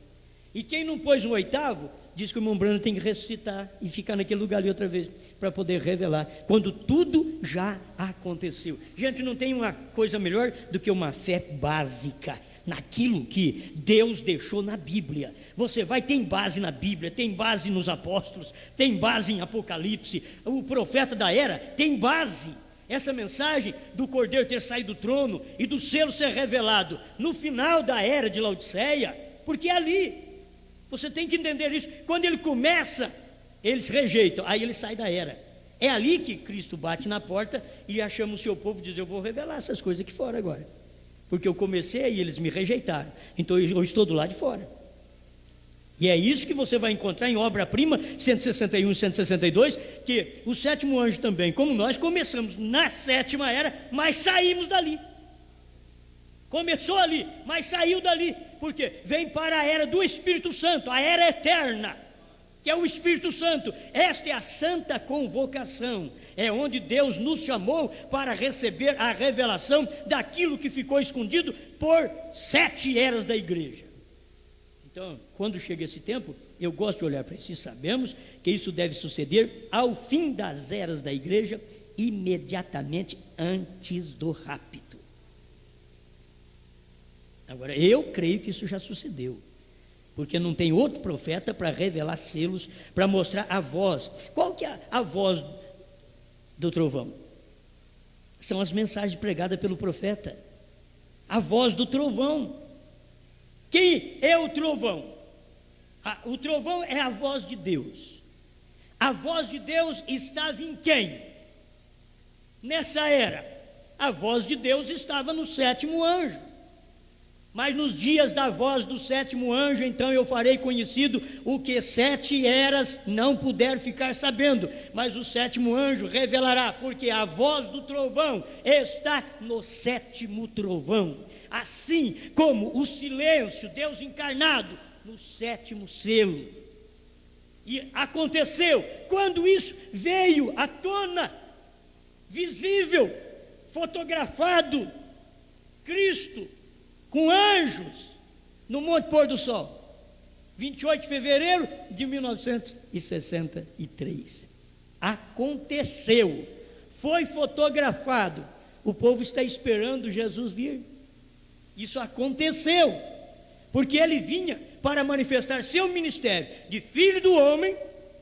e quem não pôs um oitavo, diz que o irmão Branham tem que ressuscitar e ficar naquele lugar ali outra vez, para poder revelar, quando tudo já aconteceu. Gente, não tem uma coisa melhor do que uma fé básica, naquilo que Deus deixou na Bíblia. Você tem base na Bíblia, tem base nos apóstolos, tem base em Apocalipse. O profeta da era tem base. Essa mensagem do Cordeiro ter saído do trono e do selo ser revelado no final da era de Laodiceia, porque é ali, você tem que entender isso. Quando ele começa, eles rejeitam, aí ele sai da era. É ali que Cristo bate na porta e chama o seu povo e diz: eu vou revelar essas coisas aqui fora agora, porque eu comecei e eles me rejeitaram, então eu estou do lado de fora. E é isso que você vai encontrar em obra-prima 161 e 162, que o sétimo anjo também, como nós, começamos na sétima era, mas saímos dali. Começou ali, mas saiu dali, porque vem para a era do Espírito Santo, a era eterna, que é o Espírito Santo. Esta é a santa convocação, é onde Deus nos chamou para receber a revelação daquilo que ficou escondido por 7 eras da igreja. Então, quando chega esse tempo, eu gosto de olhar para isso, e sabemos que isso deve suceder ao fim das eras da igreja, imediatamente antes do rapto. Agora, eu creio que isso já sucedeu, porque não tem outro profeta para revelar selos, para mostrar a voz. Qual que é a voz do trovão? São as mensagens pregadas pelo profeta, a voz do trovão. Quem é o trovão? O trovão é a voz de Deus. A voz de Deus estava em quem? Nessa era, a voz de Deus estava no sétimo anjo. Mas nos dias da voz do sétimo anjo, então eu farei conhecido o que 7 eras não puderam ficar sabendo, mas o sétimo anjo revelará, porque a voz do trovão está no sétimo trovão. Assim como o silêncio, Deus encarnado, no sétimo selo. E aconteceu, quando isso veio à tona, visível, fotografado, Cristo com anjos no Monte Pôr do Sol, 28 de fevereiro de 1963. Aconteceu, foi fotografado. O povo está esperando Jesus vir. Isso aconteceu, porque ele vinha para manifestar seu ministério de filho do homem,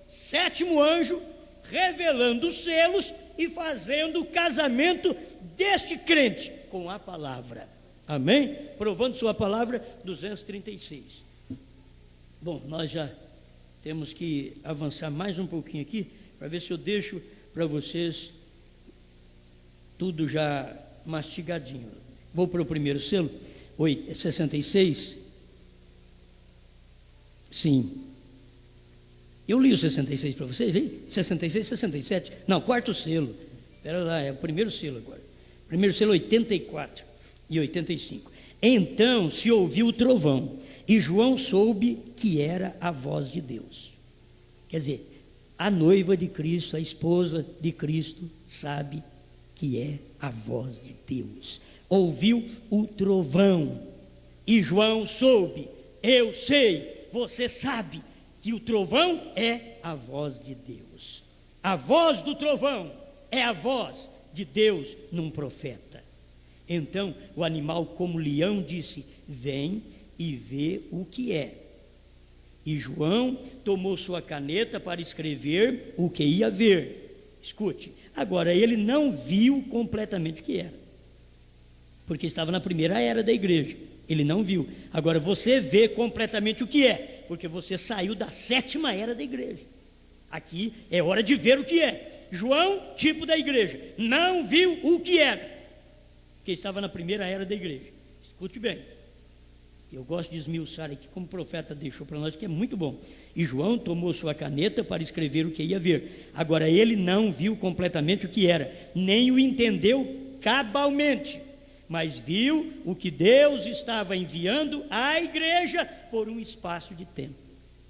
sétimo anjo, revelando os selos e fazendo o casamento deste crente com a palavra. Amém? Provando sua palavra, 236. Bom, nós já temos que avançar mais um pouquinho aqui, para ver se eu deixo para vocês tudo já mastigadinho. Vou para o primeiro selo, 66. Sim. Eu li o 66 para vocês, hein? 66, 67. Não, quarto selo. Espera lá, é o primeiro selo agora. Primeiro selo 84 e 85. Então se ouviu o trovão, e João soube que era a voz de Deus. Quer dizer, a noiva de Cristo, a esposa de Cristo, sabe que é a voz de Deus. Ouviu o trovão, e João soube, eu sei, você sabe, que o trovão é a voz de Deus. A voz do trovão é a voz de Deus num profeta. Então o animal como leão disse, vem e vê o que é. E João tomou sua caneta para escrever o que ia ver. Escute, agora ele não viu completamente o que era, porque estava na primeira era da igreja. Ele não viu. Agora você vê completamente o que é, porque você saiu da sétima era da igreja. Aqui é hora de ver o que é. João, tipo da igreja, não viu o que era, porque estava na primeira era da igreja. Escute bem, eu gosto de esmiuçar aqui como o profeta deixou para nós, que é muito bom. E João tomou sua caneta para escrever o que ia ver. Agora ele não viu completamente o que era, nem o entendeu cabalmente, mas viu o que Deus estava enviando à igreja por um espaço de tempo.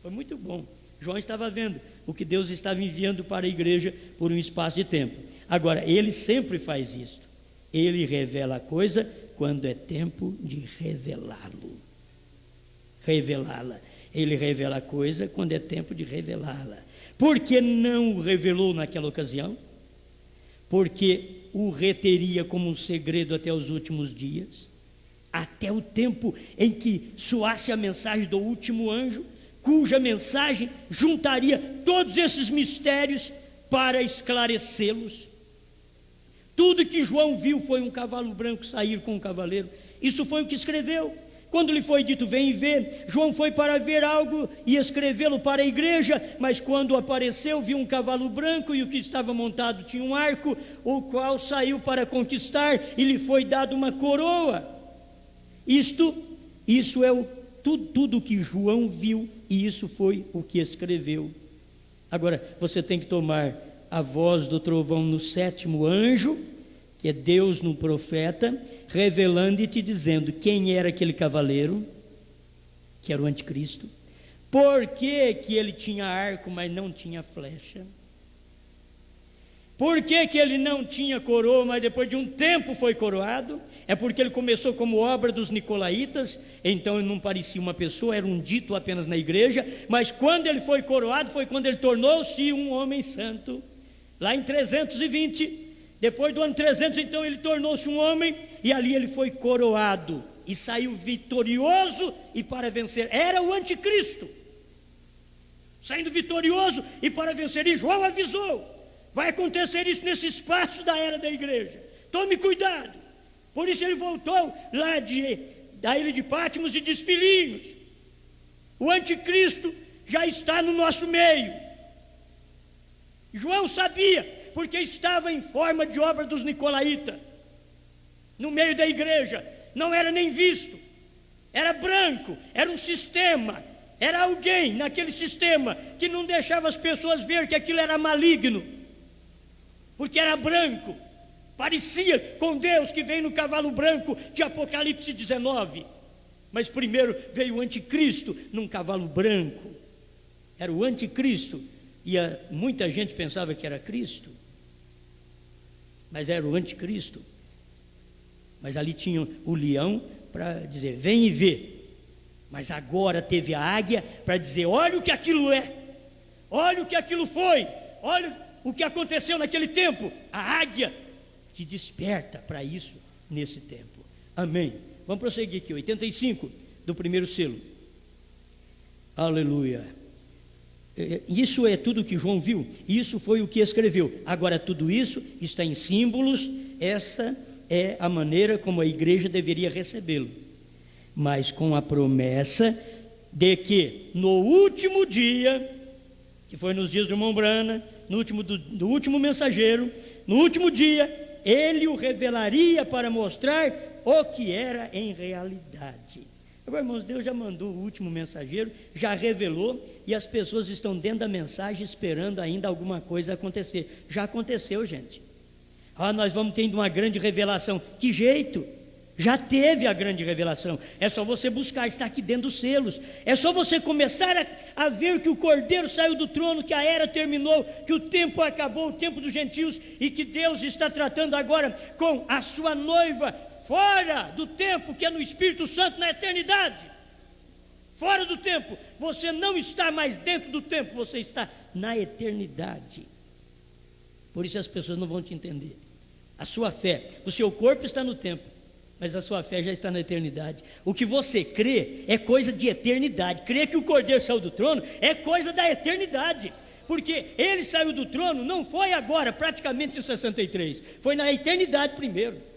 Foi muito bom. João estava vendo o que Deus estava enviando para a igreja por um espaço de tempo. Agora, ele sempre faz isso. Ele revela a coisa quando é tempo de revelá-la. Ele revela a coisa quando é tempo de revelá-la. Por que não o revelou naquela ocasião? Porque o reteria como um segredo até os últimos dias, até o tempo em que soasse a mensagem do último anjo, cuja mensagem juntaria todos esses mistérios para esclarecê-los. Tudo que João viu foi um cavalo branco sair com um cavaleiro. Isso foi o que escreveu. Quando lhe foi dito, vem e vê, João foi para ver algo e escrevê-lo para a igreja, mas quando apareceu, viu um cavalo branco e o que estava montado tinha um arco, o qual saiu para conquistar e lhe foi dado uma coroa. Isso é tudo que João viu e isso foi o que escreveu. Agora, você tem que tomar a voz do trovão no sétimo anjo, que é Deus no profeta, revelando e te dizendo quem era aquele cavaleiro, que era o anticristo, por que que ele tinha arco, mas não tinha flecha, por que que ele não tinha coroa, mas depois de um tempo foi coroado. É porque ele começou como obra dos nicolaítas, então ele não parecia uma pessoa, era um dito apenas na igreja, mas quando ele foi coroado, foi quando ele tornou-se um homem santo, lá em 320, depois do ano 300, então ele tornou-se um homem, e ali ele foi coroado, e saiu vitorioso, e para vencer, era o anticristo, saindo vitorioso, e para vencer, e João avisou, vai acontecer isso nesse espaço da era da igreja, tome cuidado. Por isso ele voltou lá da ilha de Patmos e diz, filhinhos, o anticristo já está no nosso meio. João sabia, porque estava em forma de obra dos nicolaítas, no meio da igreja, não era nem visto, era branco, era um sistema, era alguém naquele sistema que não deixava as pessoas ver que aquilo era maligno, porque era branco, parecia com Deus que veio no cavalo branco de Apocalipse 19, mas primeiro veio o anticristo num cavalo branco, era o anticristo, e muita gente pensava que era Cristo, mas era o anticristo. Mas ali tinha o leão para dizer, vem e vê, mas agora teve a águia para dizer, olha o que aquilo é, olha o que aquilo foi, olha o que aconteceu naquele tempo. A águia te desperta para isso nesse tempo. Amém. Vamos prosseguir aqui, 85 do primeiro selo. Aleluia. Isso é tudo que João viu, isso foi o que escreveu. Agora tudo isso está em símbolos, essa é a maneira como a igreja deveria recebê-lo, mas com a promessa de que no último dia, que foi nos dias do irmão Brana, no último mensageiro, no último dia, ele o revelaria para mostrar o que era em realidade. Agora, irmãos, Deus já mandou o último mensageiro, já revelou, e as pessoas estão dentro da mensagem esperando ainda alguma coisa acontecer. Já aconteceu, gente. Nós vamos tendo uma grande revelação. Que jeito? Já teve a grande revelação. É só você buscar, está aqui dentro dos selos. É só você começar a ver que o Cordeiro saiu do trono, que a era terminou, que o tempo acabou, o tempo dos gentios, e que Deus está tratando agora com a sua noiva, fora do tempo, que é no Espírito Santo, na eternidade. Fora do tempo. Você não está mais dentro do tempo, você está na eternidade. Por isso as pessoas não vão te entender. A sua fé, o seu corpo está no tempo, mas a sua fé já está na eternidade. O que você crê é coisa de eternidade. Crer que o Cordeiro saiu do trono é coisa da eternidade. Porque ele saiu do trono, não foi agora, praticamente em 63. Foi na eternidade primeiro.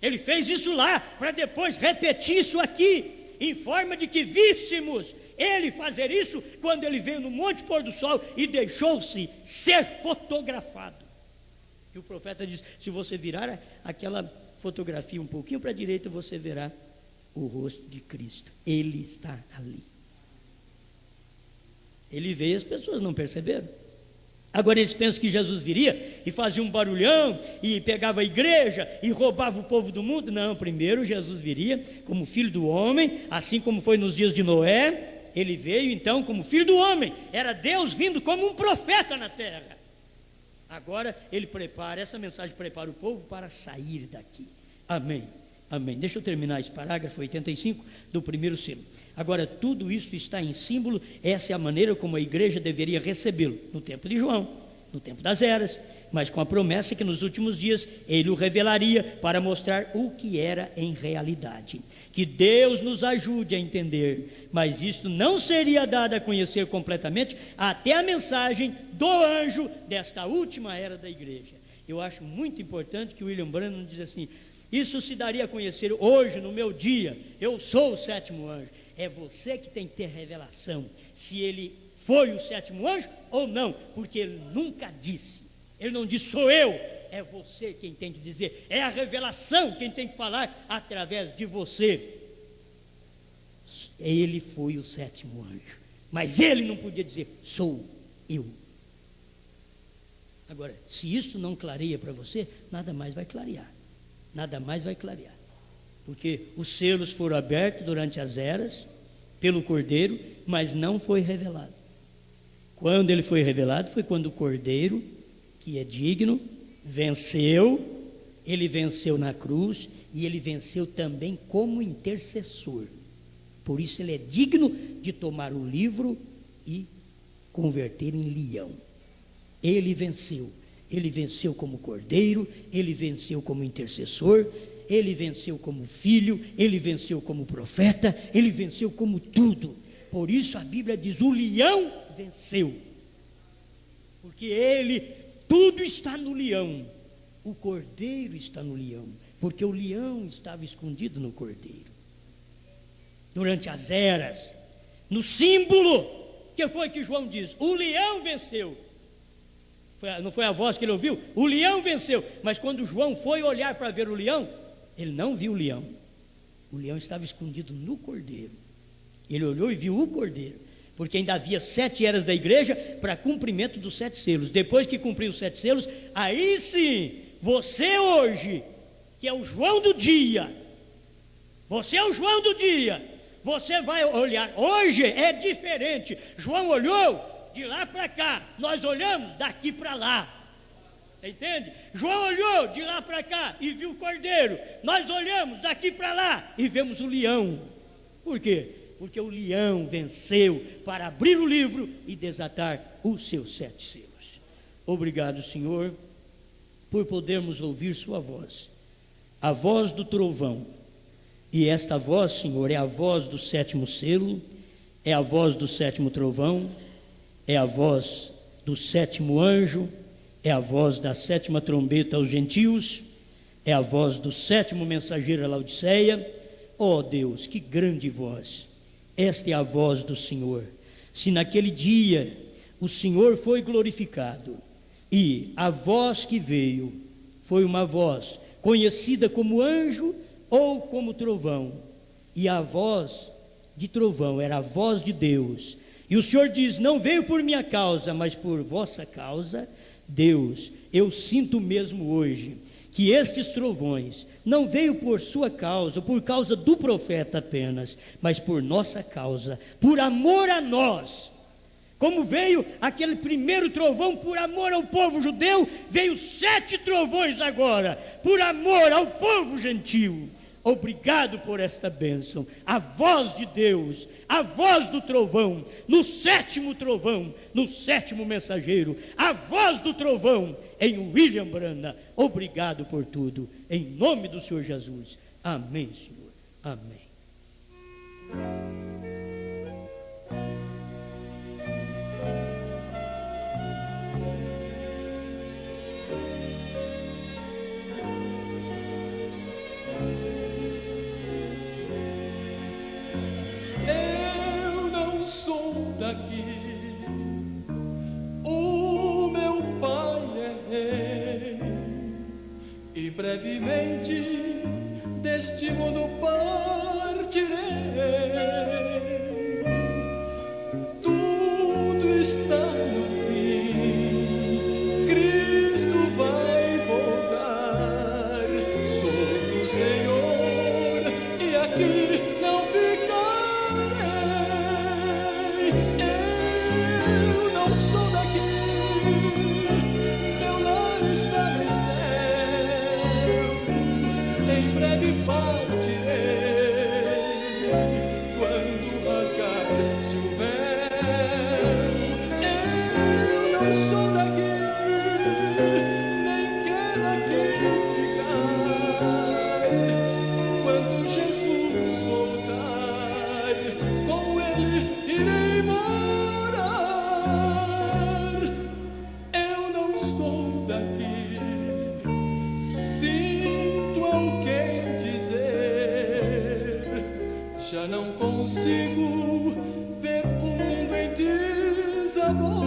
Ele fez isso lá, para depois repetir isso aqui, em forma de que víssemos ele fazer isso, quando ele veio no Monte Pôr do Sol e deixou-se ser fotografado. E o profeta diz: se você virar aquela fotografia um pouquinho para a direita, você verá o rosto de Cristo. Ele está ali. Ele veio e as pessoas não perceberam. Agora eles pensam que Jesus viria e fazia um barulhão e pegava a igreja e roubava o povo do mundo. Não, primeiro Jesus viria como filho do homem, assim como foi nos dias de Noé. Ele veio então como filho do homem. Era Deus vindo como um profeta na terra. Agora ele prepara, essa mensagem prepara o povo para sair daqui. Amém, amém. Deixa eu terminar esse parágrafo 85 do primeiro selo. Agora, tudo isso está em símbolo. Essa é a maneira como a igreja deveria recebê-lo, no tempo de João, no tempo das eras, mas com a promessa que nos últimos dias ele o revelaria para mostrar o que era em realidade. Que Deus nos ajude a entender, mas isso não seria dado a conhecer completamente até a mensagem do anjo desta última era da igreja. Eu acho muito importante que o William Branham diz assim: isso se daria a conhecer hoje, no meu dia. Eu sou o sétimo anjo. É você que tem que ter revelação, se ele foi o sétimo anjo ou não, porque ele nunca disse. Ele não disse sou eu, é você quem tem que dizer. É a revelação quem tem que falar através de você. Ele foi o sétimo anjo, mas ele não podia dizer sou eu. Agora, se isso não clareia para você, nada mais vai clarear. Nada mais vai clarear. Porque os selos foram abertos durante as eras pelo Cordeiro, mas não foi revelado. Quando ele foi revelado foi quando o Cordeiro, que é digno, venceu. Ele venceu na cruz e ele venceu também como intercessor. Por isso ele é digno de tomar o livro e converter em leão. Ele venceu como Cordeiro, ele venceu como intercessor, ele venceu como filho, ele venceu como profeta, ele venceu como tudo. Por isso a Bíblia diz: o leão venceu, porque tudo está no leão. O Cordeiro está no leão, porque o leão estava escondido no Cordeiro. Durante as eras, no símbolo, que foi que João diz? O leão venceu. Não foi a voz que ele ouviu? O leão venceu. Mas quando João foi olhar para ver o leão, ele não viu o leão. O leão estava escondido no Cordeiro. Ele olhou e viu o Cordeiro, porque ainda havia 7 eras da igreja para cumprimento dos 7 selos. Depois que cumpriu os 7 selos, aí sim, você hoje, que é o João do dia, você é o João do dia, você vai olhar. Hoje é diferente. João olhou de lá para cá, nós olhamos daqui para lá. Você entende? João olhou de lá para cá e viu o Cordeiro. Nós olhamos daqui para lá e vemos o leão. Por quê? Porque o leão venceu para abrir o livro e desatar os seus 7 selos. Obrigado, Senhor, por podermos ouvir sua voz, a voz do trovão. E esta voz, Senhor, é a voz do 7º selo, é a voz do 7º trovão, é a voz do 7º anjo, é a voz da 7ª trombeta aos gentios, é a voz do 7º mensageiro a Laodiceia. Ó Deus, que grande voz! Esta é a voz do Senhor. Se naquele dia o Senhor foi glorificado e a voz que veio foi uma voz conhecida como anjo ou como trovão, e a voz de trovão era a voz de Deus. E o Senhor diz: não veio por minha causa, mas por vossa causa. Deus, eu sinto mesmo hoje que estes trovões não veio por sua causa, por causa do profeta apenas, mas por nossa causa, por amor a nós. Como veio aquele primeiro trovão por amor ao povo judeu, veio 7 trovões agora, por amor ao povo gentio. Obrigado por esta bênção. A voz de Deus, a voz do trovão, no 7º trovão, no 7º mensageiro, a voz do trovão em William Branham. Obrigado por tudo, em nome do Senhor Jesus. Amém, Senhor. Amém. Sou daqui, o meu pai é rei, e brevemente deste mundo partirei. Tudo está no fim, Cristo vai voltar. Sou do Senhor e aqui não ficarei. Sou daqui, meu lar está no céu, em breve partirei, quando rasgar-se o véu. Eu não sou daqui, nem quero aqui ficar, quando Jesus voltar, com Ele irei morar. Já não consigo ver o mundo em desamor.